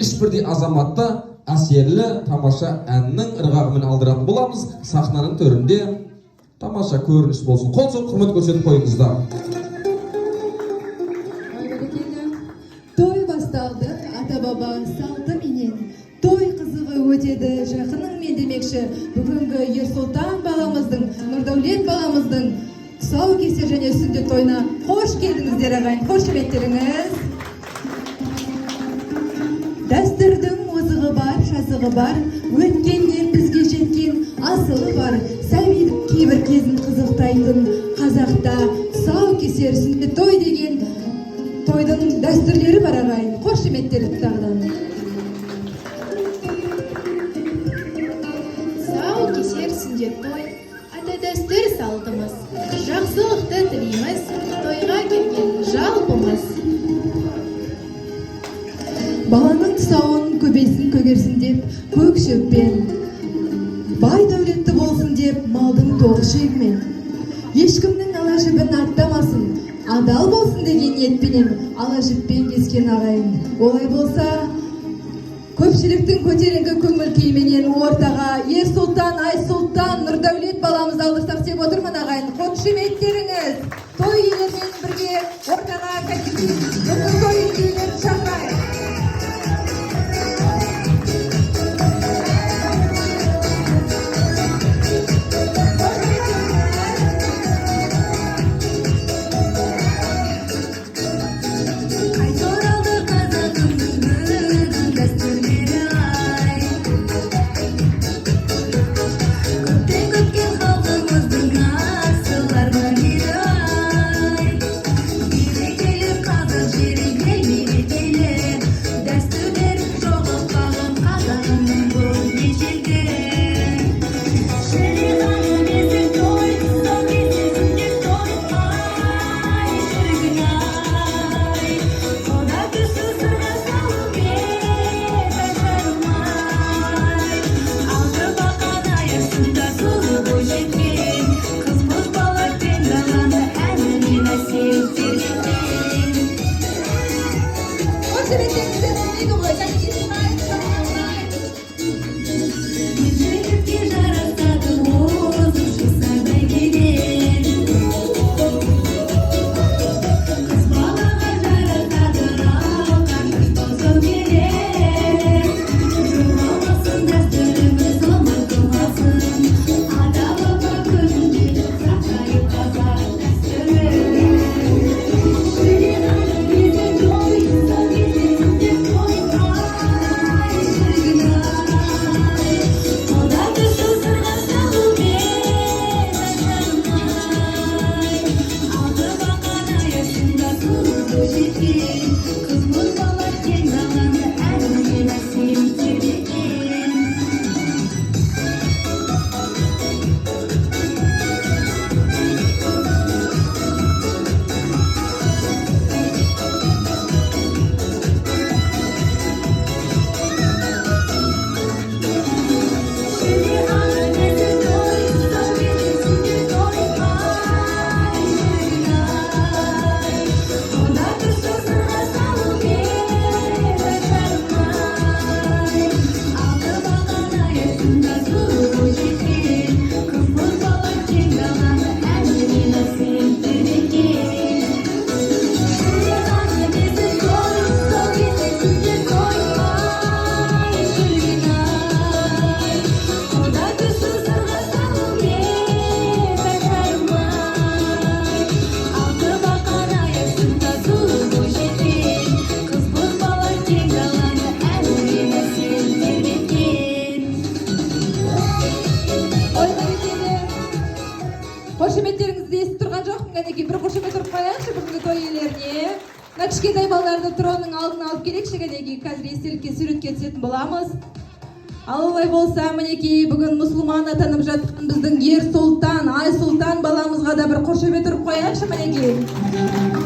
ешбірдей азаматты әсерлі тамаша әннің ырғағымен алдыратын боламыз. Сахнаның төрінде тамаша көрініс болсын. Қол соғып құрмет көрсетіп қойыңыздар. Той басталды, ата-баба салты менен. Той қызығы өтеді, жақының мен демекші. Бүгінгі Ерсұлтан баламыздың, Нұрдәулет баламыздың тұсаукесер және сүндет тойына қош келдіңіздер ағайын, қошеметтеріңіз. Дәстүрдің озығы бар, жазығы бар, өткеннен бізге жеткен асылы бар. Сәбидің кейбір кезін қызықтайтын қазақта тұсаукесер сүндет той деген тойдың дәстүрлері бар ағайын, қошеметтері тағдан. Тұсаукесер сүндет той, ата дәстүр салтымыз, жақсылықты тілейміз, тойға келген жалпымыз. Баланың тұсауын көбейсін көгерсін деп, көк шөппен, бай дәулетті болсын деп, малдың тоғы шегімен. Ешкімнің ала жібін аттамасын, адал болсын деген ниетпенен ала жіппен кескен ағайын. Олай болса, көпшіліктің көтеріңкі көңіл күйменен ортаға Ерсұлтан, Айсұлтан, Нұрдәулет баламыз алдырсақ деп отырмын ағайын. Қошеметтеріңіз, той иелерімен бірге ортаға кәсіби бүкіл той иелерін шақырайық. Қошеметтеріңізді естіп тұрған жоқпын, кәнекей бір қошемет ұрып қояйықшы бүгінгі той иелеріне. Мына кішкентай балаларды тронның алдын алып келейікші, кәнекей қазір естелікке суретке түсетін боламыз. Ал олай болса, мінекей бүгін мұсылман атанып жатқан біздің Ерсұлтан, Айсұлтан баламызға да бір қошемет ұрып қояйықшы, мінекей.